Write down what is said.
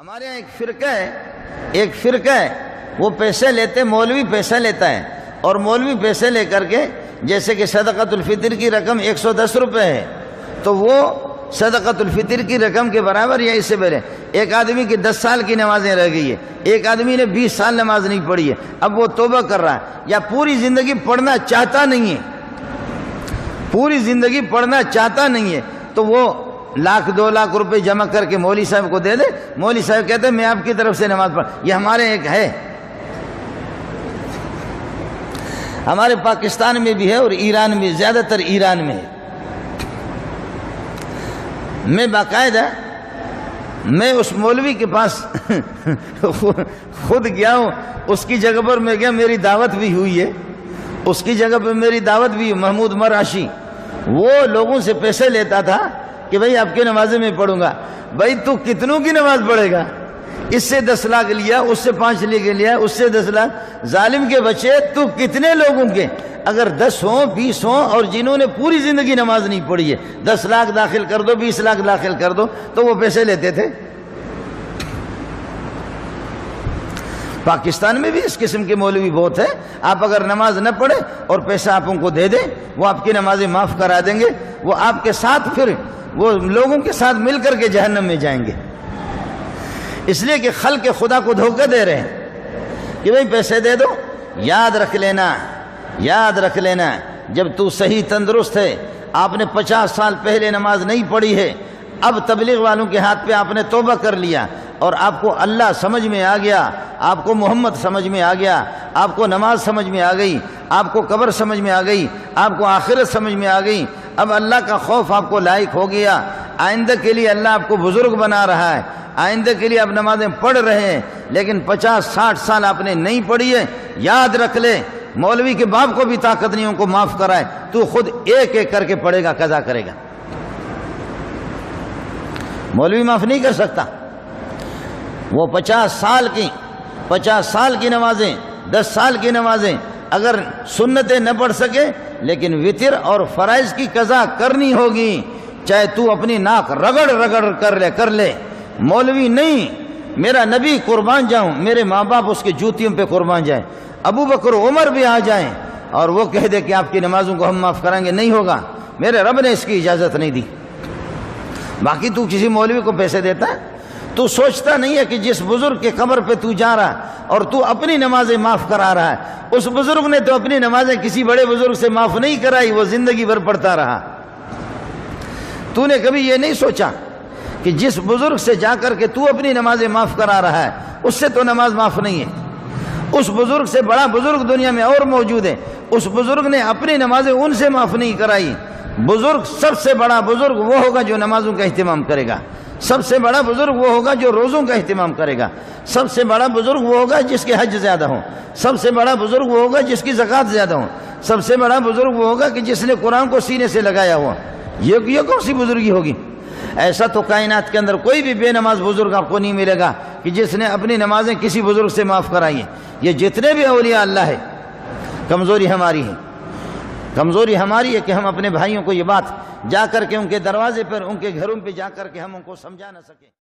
ہمارے یہاں ایک فرقہ ہے وہ پیسے لیتے، مولوی پیسہ لیتا ہے اور مولوی پیسے لے کر کے جیسے کہ صدقۃ الفطر کی رقم 110 روپے ہے تو وہ صدقۃ الفطر کی رقم کے برابر یا اس سے بڑے. ایک آدمی کی 10 سال کی نمازیں رہ گئی ہے، ایک آدمی نے 20 سال نماز نہیں پڑھی ہے، اب وہ توبہ کر رہا ہے یا پوری زندگی پڑھنا چاہتا نہیں ہے، پوری زندگی پڑھنا چاہتا نہیں ہے، تو وہ 1,00,000 2,00,000 روپے جمع کر کے مولوی صاحب کو دے دے. مولوی صاحب کہتے ہیں میں آپ کی طرف سے نماز پڑھ. یہ ہمارے ایک ہے، ہمارے پاکستان میں بھی ہے اور ایران میں، زیادہ تر ایران میں ہے. میں باقاعدہ میں اس مولوی کے پاس خود گیا ہوں، اس کی جگہ پر میں گیا، میری دعوت بھی ہوئی ہے، اس کی جگہ پر میری دعوت بھی. محمود مراشی وہ لوگوں سے پیسے لیتا تھا کہ بھائی آپ کی نمازیں میں پڑھوں گا. بھائی تو کتنوں کی نماز پڑھے گا؟ اس سے 10 لاکھ لیا، اس سے 5 لیا، اس سے 10 لاکھ. ظالم کے بچے تو کتنے لوگوں کے اگر 10 ہوں 20 ہوں اور جنہوں نے پوری زندگی نماز نہیں پڑھی ہے 10 لاکھ داخل کر دو، 20 لاکھ داخل کر دو تو وہ پیسے لیتے تھے. پاکستان میں بھی اس قسم کے مولوی بہت ہیں. آپ اگر نماز نہ پڑھیں اور پیسہ آپ ان کو دے دیں وہ آپ کی نمازیں معاف کرا دیں گے، وہ آپ کے ساتھ پھر وہ لوگوں کے ساتھ مل کر کے جہنم میں جائیں گے. اس لیے کہ خلق خدا کو دھوکہ دے رہے ہیں کہ بھئی پیسے دے دو. یاد رکھ لینا جب تو صحیح تندرست ہے، آپ نے 50 سال پہلے نماز نہیں پڑھی ہے، اب تبلیغ والوں کے ہاتھ پہ آپ نے توبہ کر لیا اور آپ کو اللہ سمجھ میں آ گیا، آپ کو محمد سمجھ میں آ گیا، آپ کو نماز سمجھ میں آ گئی، آپ کو قبر سمجھ میں آ گئی، آپ کو آخرت سمجھ میں آ گئی، اب اللہ کا خوف آپ کو لائق ہو گیا. آئندہ کے لیے اللہ آپ کو بزرگ بنا رہا ہے، آئندہ کے لیے آپ نمازیں پڑھ رہے ہیں، لیکن 50-60 سال آپ نے نہیں پڑھی ہے. یاد رکھ لے مولوی کے باپ کو بھی طاقت نہیں ان کو معاف کرائے، تو خود ایک ایک کر کے پڑھے گا، قضا کرے گا. مولوی معاف نہیں کر سکتا. وہ 50 سال کی نمازیں، 10 سال کی نمازیں اگر سنتیں نہ پڑھ سکے لیکن وتر اور فرائض کی قضا کرنی ہوگی، چاہے تو اپنی ناک رگڑ کر لے. مولوی نہیں، میرا نبی قربان جاؤں، میرے ماں باپ اس کے جوتیوں پہ قربان جائیں، ابو بکر عمر بھی آ جائیں اور وہ کہہ دے کہ آپ کی نمازوں کو ہم معاف کریں گے، نہیں ہوگا. میرے رب نے اس کی اجازت نہیں دی. باقی تو کسی مولوی کو پیسے دیتا ہے، تو سوچتا نہیں ہے کہ جس بزرگ کے قبر پہ تو جا رہا اور تو اپنی نمازیں معاف کرا رہا ہے، اس بزرگ نے تو اپنی نمازیں کسی بڑے بزرگ سے معاف نہیں کرائی، وہ زندگی بھر پڑھتا رہا. تو نے کبھی یہ نہیں سوچا کہ جس بزرگ سے جا کر کے تو اپنی نمازیں معاف کرا رہا ہے اس سے تو نماز معاف نہیں ہے. اس بزرگ سے بڑا بزرگ دنیا میں اور موجود ہے، اس بزرگ نے اپنی نمازیں ان سے معاف نہیں کرائی. بزرگ، سب سے بڑا بزرگ وہ ہوگا جو نمازوں کا اہتمام کرے گا، سب سے بڑا بزرگ وہ ہوگا جو روزوں کا اہتمام کرے گا، سب سے بڑا بزرگ وہ ہوگا جس کے حج زیادہ ہوں، سب سے بڑا بزرگ وہ ہوگا جس کی زکوٰۃ زیادہ ہوں، سب سے بڑا بزرگ وہ ہوگا کہ جس نے قرآن کو سینے سے لگایا ہوا. یہ کون سی بزرگی ہوگی؟ ایسا تو کائنات کے اندر کوئی بھی بے نماز بزرگ آپ کو نہیں ملے گا کہ جس نے اپنی نمازیں کسی بزرگ سے معاف کرائی ہیں. یہ جتنے بھی اولیاء اللہ ہے، کمزوری ہماری ہے. کمزوری ہماری ہے کہ ہم اپنے بھائیوں کو یہ بات جا کر کے ان کے دروازے پر، ان کے گھروں پہ جا کر کے ہم ان کو سمجھا نہ سکیں.